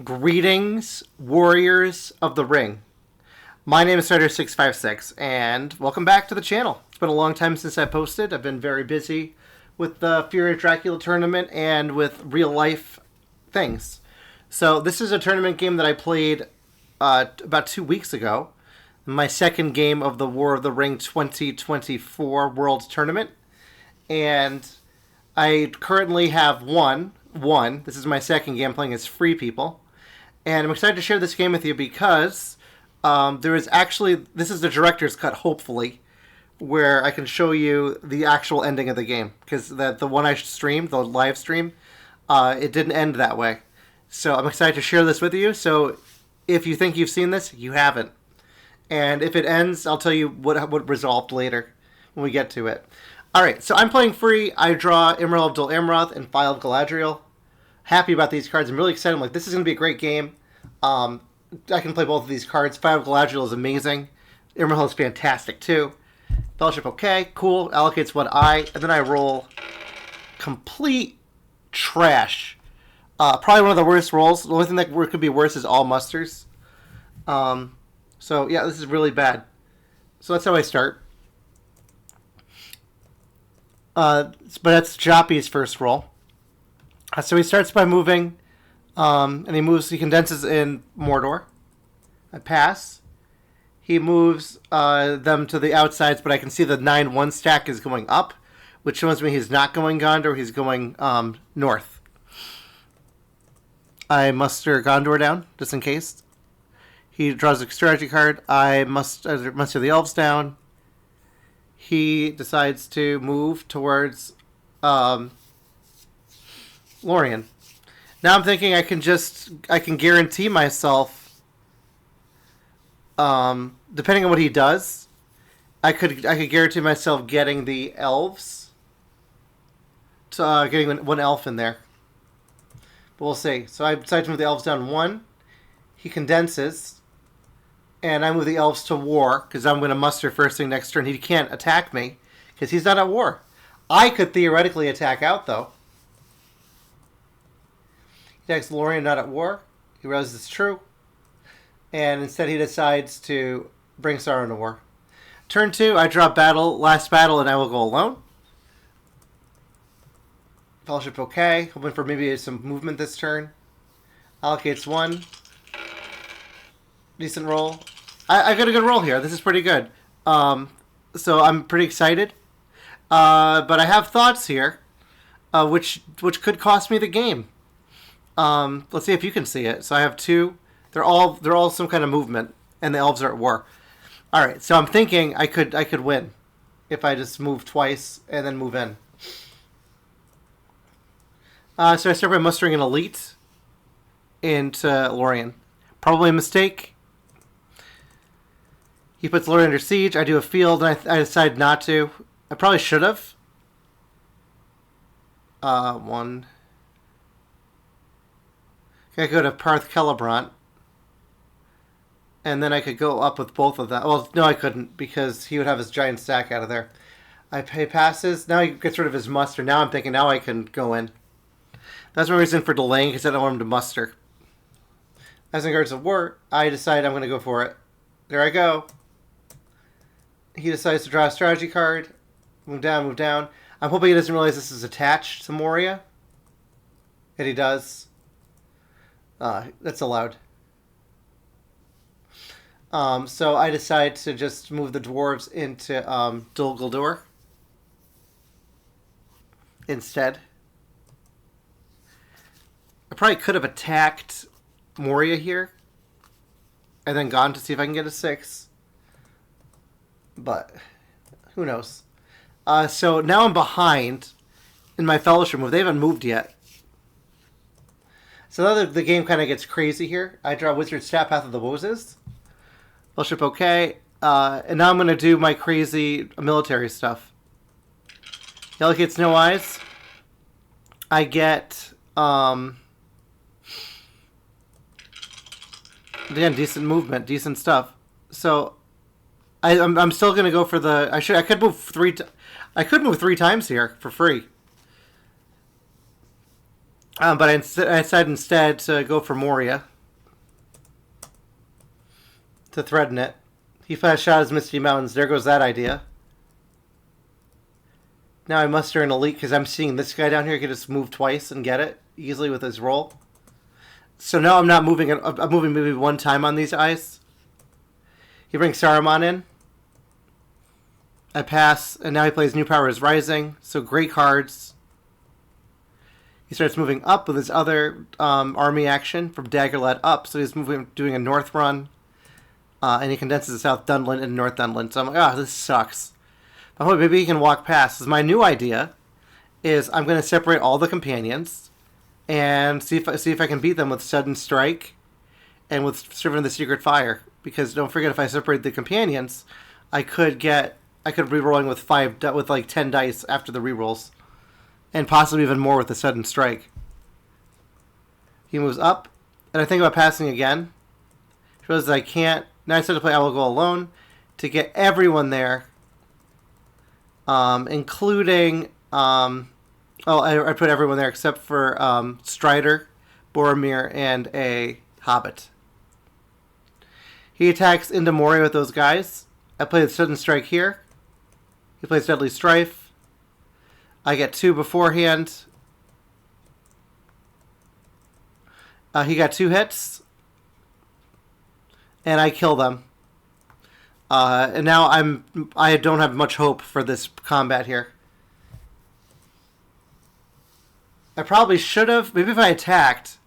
Greetings, warriors of the ring. My name is Joppe395, and welcome back to the channel. It's been a long time since I posted. I've been very busy with the Fury of Dracula tournament and with real life things. So this is a tournament game that I played about 2 weeks ago. My second game of the War of the Ring 2024 World Tournament. And I currently have won. This is my second game playing as Free People. And I'm excited to share this game with you because this is the director's cut, hopefully, where I can show you the actual ending of the game. Because the one I streamed, the live stream, it didn't end that way. So I'm excited to share this with you. So if you think you've seen this, you haven't. And if it ends, I'll tell you what resolved later when we get to it. Alright, so I'm playing Free. I draw Emerald of Dol Amroth and File of Galadriel. Happy about these cards. I'm really excited. I'm like, this is going to be a great game. I can play both of these cards. File of Galadriel is amazing. Emerald is fantastic too. Fellowship, okay, cool. Allocates one eye. And then I roll complete trash. Probably one of the worst rolls. The only thing that could be worse is all musters. So, yeah, this is really bad. So that's how I start. But that's Joppe's first roll. So he starts by moving, and he condenses in Mordor. I pass. He moves them to the outsides, but I can see the 9-1 stack is going up, which shows me he's not going Gondor, he's going north. I muster Gondor down, just in case. He draws a strategy card. I muster the elves down. He decides to move towards Lorien. Now I'm thinking I can guarantee myself, depending on what he does, I could guarantee myself getting the elves, getting one elf in there. But we'll see. So I decide to move the elves down 1. He condenses, and I move the elves to war because I'm going to muster first thing next turn. He can't attack me because he's not at war. I could theoretically attack out though. He attacks Lorien, not at war. He realizes it's true. And instead he decides to bring Sauron to war. Turn 2, I draw last battle, and I will go alone. Fellowship okay. Hoping for maybe some movement this turn. Allocates 1. Decent roll. I got a good roll here. This is pretty good. So I'm pretty excited. But I have thoughts here, which could cost me the game. Let's see if you can see it. So I have 2. They're all some kind of movement, and the elves are at war. All right. So I'm thinking I could win if I just move twice and then move in. So I start by mustering an elite into Lorien. Probably a mistake. He puts Lorien under siege. I do a field, and I decide not to. I probably should have. 1. I could go to Parth Celebrant. And then I could go up with both of them. Well, no, I couldn't, because he would have his giant stack out of there. I pay passes. Now he gets rid of his muster. Now I'm thinking, now I can go in. That's my reason for delaying, because I don't want him to muster. As in regards to war, I decide I'm going to go for it. There I go. He decides to draw a strategy card. Move down, move down. I'm hoping he doesn't realize this is attached to Moria. And he does. That's allowed. So I decide to just move the dwarves into Dol Guldur instead. I probably could have attacked Moria here and then gone to see if I can get a 6. But who knows? So now I'm behind in my fellowship move. They haven't moved yet. So now the game kind of gets crazy here. I draw Wizard Staff Path of the Wozes. Fellowship okay. And now I'm going to do my crazy military stuff. He allocates no eyes. I get... again, decent movement, decent stuff. So I'm still gonna go for the. I could move 3. I could move 3 times here for free. But I decided instead to go for Moria to threaten it. He fast shot his Misty Mountains. There goes that idea. Now I muster an elite because I'm seeing this guy down here. He can just move twice and get it easily with his roll. So now I'm not moving. I'm moving maybe one time on these eyes. He brings Saruman in. I pass, and now he plays New Power is Rising. So great cards. He starts moving up with his other army action from Daggerlet up. So he's doing a north run. And he condenses the South Dunland and North Dunland. So I'm like, this sucks. But maybe he can walk past. My new idea is I'm going to separate all the companions and see if I can beat them with Sudden Strike and with Servant of the Secret Fire. Because don't forget, if I separate the companions, I could be rolling with 10 dice after the rerolls, and possibly even more with the Sudden Strike. He moves up, and I think about passing again. He realizes I can't. Now I start to play I Will Go Alone to get everyone there, including I put everyone there except for Strider, Boromir, and a Hobbit. He attacks into Moria with those guys. I play the Sudden Strike here. He plays Deadly Strife. I get 2 beforehand. He got 2 hits. And I kill them. And now I don't have much hope for this combat here. I probably should have. Maybe if I attacked,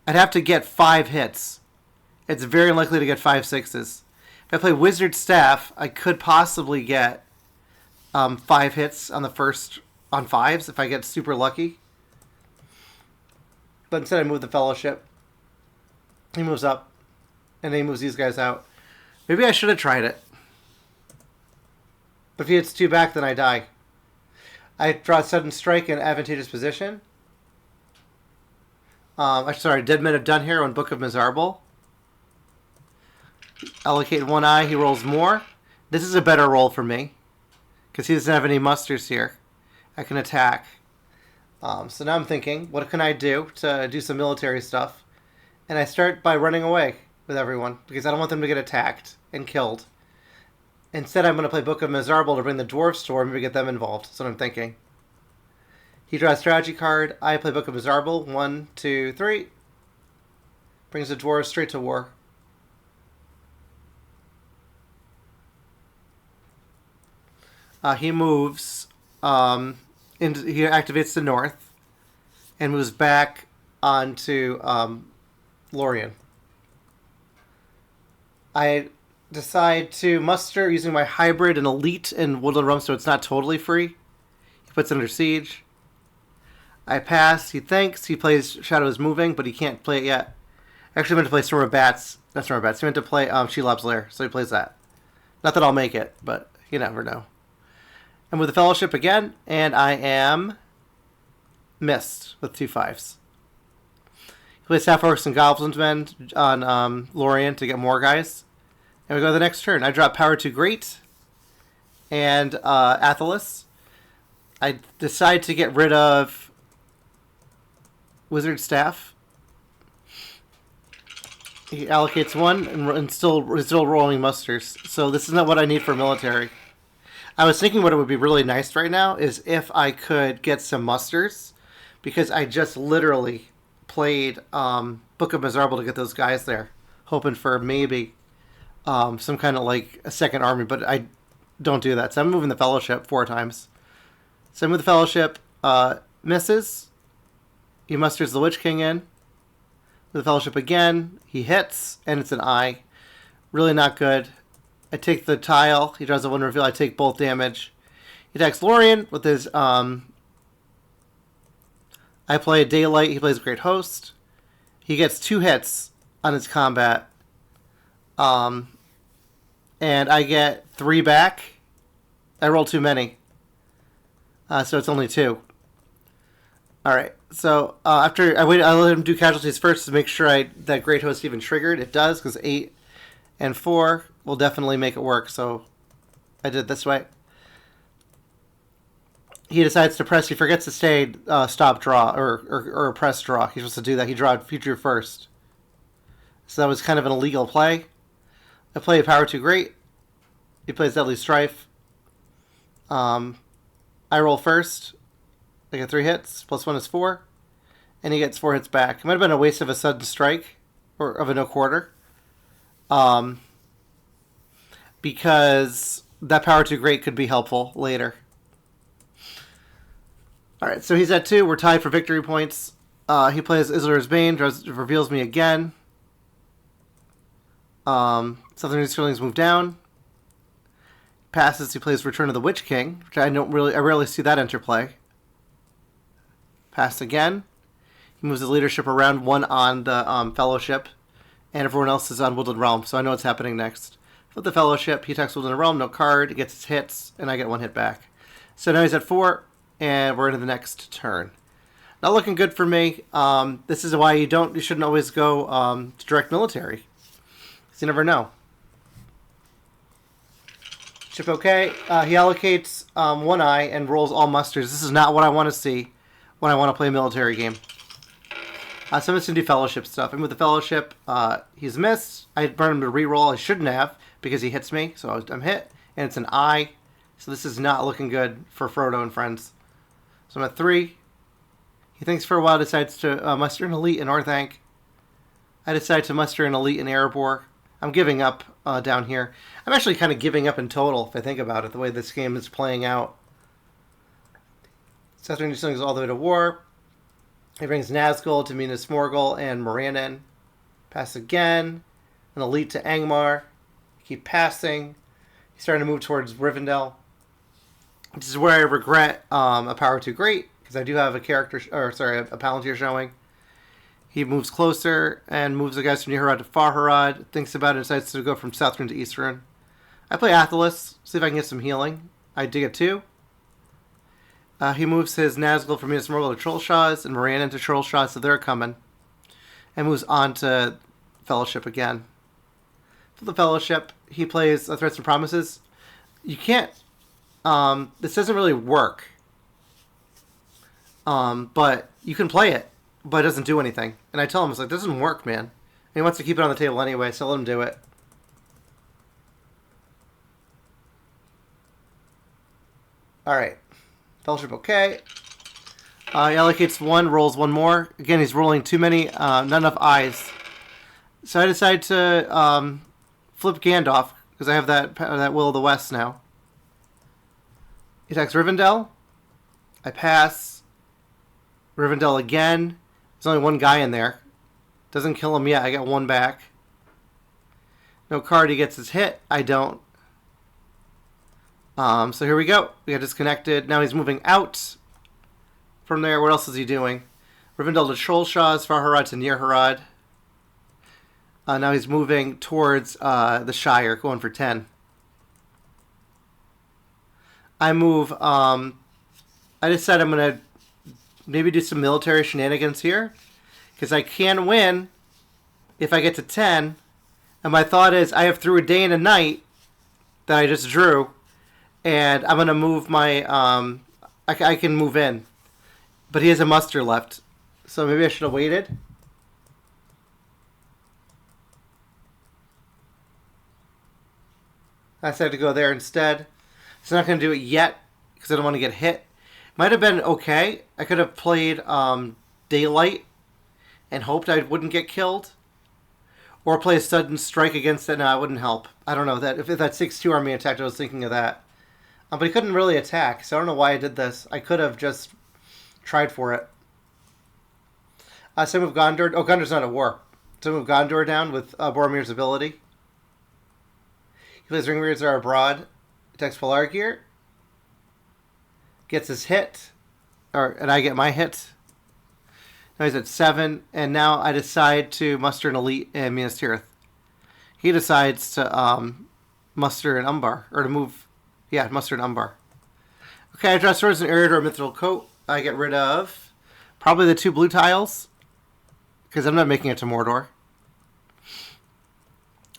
I'd have to get 5 hits. It's very unlikely to get 5 sixes. If I play Wizard Staff, I could possibly get 5 hits on the first on 5s if I get super lucky. But instead I move the Fellowship. He moves up. And then he moves these guys out. Maybe I should have tried it. But if he hits 2 back, then I die. I draw Sudden Strike in advantageous position. Dead Men Have Done Hero and Book of Mizarble. Allocate 1 eye, he rolls more. This is a better roll for me, because he doesn't have any musters here. I can attack. So now I'm thinking, what can I do to do some military stuff? And I start by running away with everyone, because I don't want them to get attacked and killed. Instead, I'm going to play Book of Mizarble to bring the dwarves to maybe get them involved. That's what I'm thinking. He draws a strategy card. I play Book of Mizarble. 1, 2, 3. Brings the dwarves straight to war. He moves. He activates the north and moves back onto Lorien. I decide to muster using my hybrid and elite in Woodland Realm, so it's not totally free. He puts it under siege. I pass. He thinks. He plays Shadow is Moving, but he can't play it yet. Actually, I meant to play Storm of Bats. Not Storm of Bats. He meant to play Shelob's Lair, so he plays that. Not that I'll make it, but you never know. And with the Fellowship again, and I am missed with 2 5s. He plays Half Orcs and Goblins Men on Lorien to get more guys. And we go to the next turn. I drop Power to Great and Athelas. I decide to get rid of Wizard Staff. He allocates 1 and still rolling musters. So this is not what I need for military. I was thinking what it would be really nice right now is if I could get some musters, because I just literally played Book of Mizarble to get those guys there, hoping for maybe some kind of like a second army, but I don't do that. So I'm moving the Fellowship 4 times. So I move the Fellowship, misses. He musters the Witch King in. With the Fellowship again, he hits, and it's an eye. Really not good. I take the tile. He draws a 1 reveal. I take both damage. He attacks Lorien with his... I play Daylight. He plays Great Host. He gets 2 hits on his combat. And I get 3 back. I roll too many. So it's only 2. Alright. So after I let him do casualties first to make sure that Great Host even triggered. It does, because 8 and 4 will definitely make it work. So I did it this way. he decides to press. He forgets to stay stop draw or press draw. He's supposed to do that. He drew first. So that was kind of an illegal play. I play a power 2 great. He plays Deadly Strife. I roll first. I get 3 hits. +1 is 4. And he gets 4 hits back. It might have been a waste of a sudden strike. Or of a no quarter. Because that power 2 great could be helpful later. Alright, so he's at 2. We're tied for victory points. He plays Isildur's Bane. Reveals me again. Something His Feelings move down. Passes. He plays Return of the Witch King, which I rarely see that interplay. Pass again. He moves his leadership around, 1 on the Fellowship, and everyone else is on Woodland Realm, so I know what's happening next. Flip the Fellowship. He attacks Woodland Realm. No card. He gets his hits, and I get 1 hit back. So now he's at 4, and we're into the next turn. Not looking good for me. This is why you shouldn't always go to direct military. You never know. Chip okay. He allocates 1 eye and rolls all musters. This is not what I want to see when I want to play a military game. So I'm just going to do Fellowship stuff. And with the Fellowship, he's missed. I burned him to reroll. I shouldn't have because he hits me. So I'm hit. And it's an eye. So this is not looking good for Frodo and friends. So I'm at 3. He thinks for a while, decides to muster an elite in Orthanc. I decide to muster an elite in Erebor. I'm giving up down here. I'm actually kind of giving up in total, if I think about it, the way this game is playing out. Southern New goes all the way to war. He brings Nazgul to Minas Morgul and Morannon. Pass again. An elite to Angmar. Keep passing. He's starting to move towards Rivendell. This is where I regret a power 2 great, because I do have a Palantir showing. He moves closer and moves the guys from Neharad to Farharad. Thinks about it and decides to go from Southern to Eastern. I play Athelas, see if I can get some healing. I dig it 2. He moves his Nazgul from Minas Morgul to Trollshaws and Morannon to Trollshaws, so they're coming. And moves on to Fellowship again. For the Fellowship, he plays Threats and Promises. You can't... this doesn't really work. But you can play it. But it doesn't do anything. And I tell him, it's like, this doesn't work, man. And he wants to keep it on the table anyway, so let him do it. Alright. Fellowship okay. He allocates 1, rolls 1 more. Again, he's rolling too many, not enough eyes. So I decide to flip Gandalf, because I have that Will of the West now. He attacks Rivendell. I pass. Rivendell again. There's only 1 guy in there. Doesn't kill him yet. I get 1 back. No card. He gets his hit. I don't. So here we go. We got disconnected. Now he's moving out from there. What else is he doing? Rivendell to Trollshaws, Farharad to Nearharad. Now he's moving towards the Shire, going for 10. I move... I decide I'm going to maybe do some military shenanigans here, because I can win if I get to 10. And my thought is I have through a day and a night that I just drew, and I'm going to move my... I can move in. But he has a muster left, so maybe I should have waited. I decided to go there instead. So I'm not going to do it yet, because I don't want to get hit. Might have been okay. I could have played Daylight and hoped I wouldn't get killed. Or play a sudden strike against it. No, it wouldn't help. I don't know. If that 6-2 army attacked, I was thinking of that. But he couldn't really attack, so I don't know why I did this. I could have just tried for it. So I move Gondor. Oh, Gondor's not at war. So I move Gondor down with Boromir's ability. He plays Ringbeards Are Abroad. Attacks Pelargir. Gets his hit. And I get my hit. Now he's at 7. And now I decide to muster an elite in Minas Tirith. He decides to muster an Umbar. Or to move... Yeah, muster an Umbar. Okay, I draw swords and Eriador Mithril Coat. I get rid of probably the 2 blue tiles, because I'm not making it to Mordor.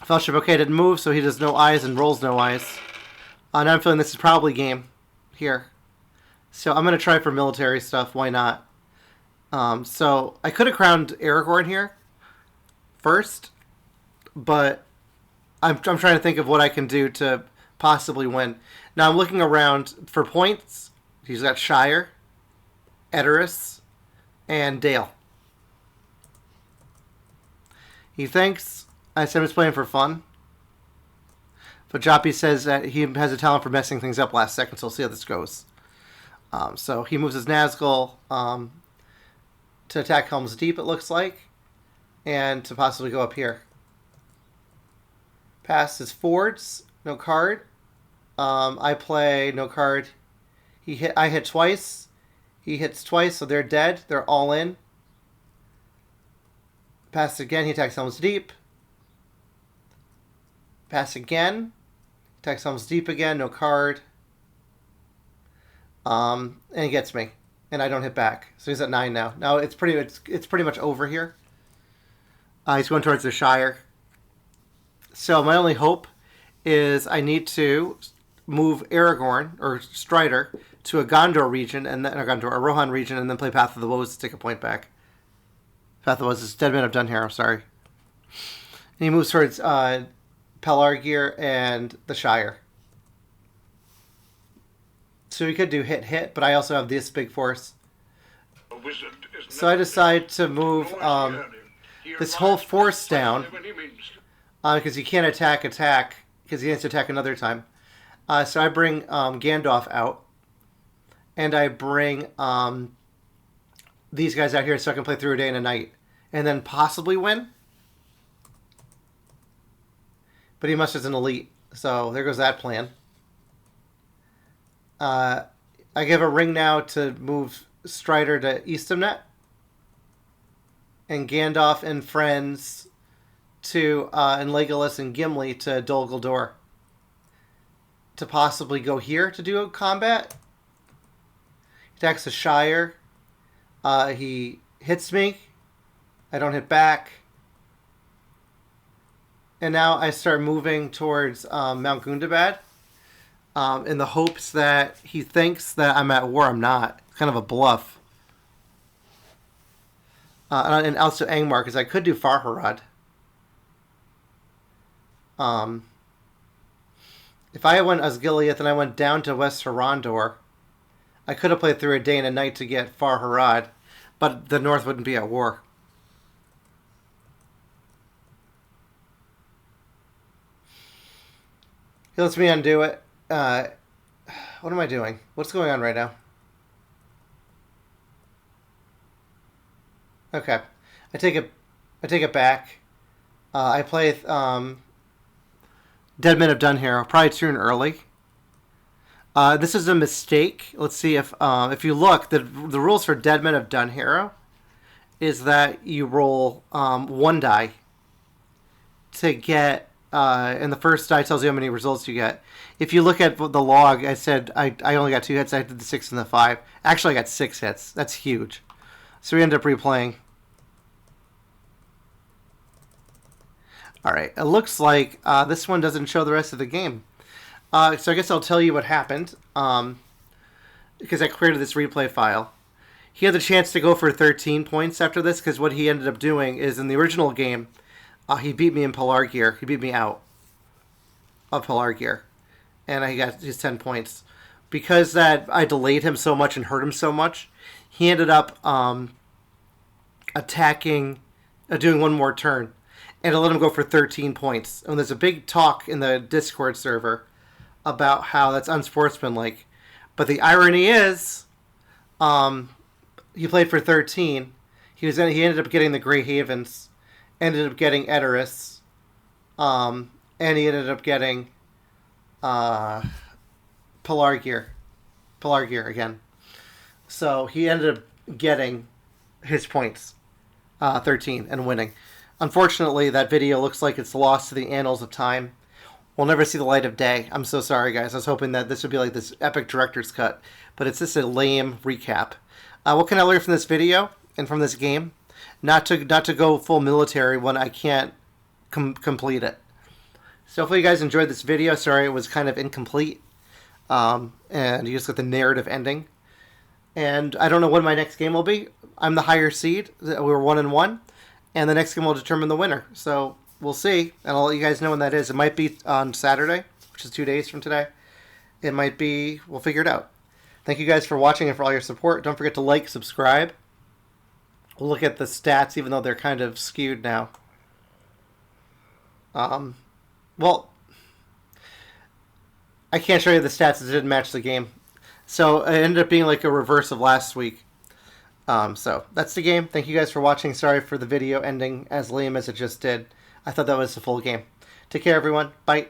Fellowship, okay, didn't move, so he does no eyes and rolls no eyes. Now I'm feeling this is probably game here. So I'm going to try for military stuff. Why not? So I could have crowned Aragorn here first, but I'm trying to think of what I can do to possibly win. Now I'm looking around for points. He's got Shire, Edoras, and Dale. He thinks I said he's playing for fun. But Joppe says that he has a talent for messing things up last second, so we'll see how this goes. So he moves his Nazgul to attack Helm's Deep, it looks like, and to possibly go up here. Pass his Fords, no card. I play no card. I hit twice. He hits twice, so they're dead. They're all in. Pass again. He attacks Helm's Deep. Pass again. Attacks Helm's Deep again. No card. And he gets me, and I don't hit back. So he's at 9 now. Now it's pretty much over here. He's going towards the Shire. So my only hope is I need to move Aragorn or Strider to a Gondor region and then a Rohan region, and then play Path of the Woes to take a point back. Path of the Woes is Dead Men Have Done Here. I'm sorry. And he moves towards Pelargir and the Shire. So we could do hit, but I also have this big force. So I decide to move this whole force down because he can't attack because he has to attack another time. So I bring Gandalf out, and I bring these guys out here so I can play through a day and a night, and then possibly win. But he must as an elite, so there goes that plan. I give a ring now to move Strider to Eastamnet, and Gandalf and friends to and Legolas and Gimli to Dol Guldur. To possibly go here to do a combat. He attacks the Shire. He hits me. I don't hit back. And now I start moving towards Mount Gundabad in the hopes that he thinks that I'm at war. I'm not. It's kind of a bluff. And also Angmar, because I could do Farharad. If I went Osgiliath and I went down to West Harondor, I could have played through a day and a night to get Farharad, but the North wouldn't be at war. He lets me undo it. What am I doing? What's going on right now? Okay. I take it back. I play Dead Men Have Done Here. I'll probably turn early. This is a mistake. Let's see if you look, the rules for Dead Men Have Done Hero is that you roll 1 die to get, and the first die tells you how many results you get. If you look at the log, I said I only got 2 hits. I did the 6 and the 5. Actually, I got 6 hits. That's huge. So we end up replaying. All right. It looks like this one doesn't show the rest of the game. So I guess I'll tell you what happened because I created this replay file. He had the chance to go for 13 points after this because what he ended up doing is in the original game, he beat me in Pelargir. He beat me out of Pelargir. And he got his 10 points. Because that I delayed him so much and hurt him so much, he ended up attacking, doing one more turn. And I let him go for 13 points. And there's a big talk in the Discord server about how that's unsportsmanlike. But the irony is, he played for 13. He ended up getting the Grey Havens, ended up getting Edoras, and he ended up getting Pelargir again. So he ended up getting his points, 13, and winning. Unfortunately, that video looks like it's lost to the annals of time. We'll never see the light of day. I'm so sorry, guys. I was hoping that this would be like this epic director's cut, but it's just a lame recap. What can I learn from this video and from this game? Not to go full military when I can't complete it. So hopefully you guys enjoyed this video. Sorry it was kind of incomplete, and you just got the narrative ending. And I don't know what my next game will be. I'm the higher seed. We were 1-1, and the next game will determine the winner. So we'll see, and I'll let you guys know when that is. It might be on Saturday, which is 2 days from today. It might be. We'll figure it out. Thank you guys for watching and for all your support. Don't forget to like, subscribe. We'll look at the stats, even though they're kind of skewed now. Well, I can't show you the stats. It didn't match the game. So it ended up being like a reverse of last week. So that's the game. Thank you guys for watching. Sorry for the video ending as lame as it just did. I thought that was the full game. Take care, everyone. Bye.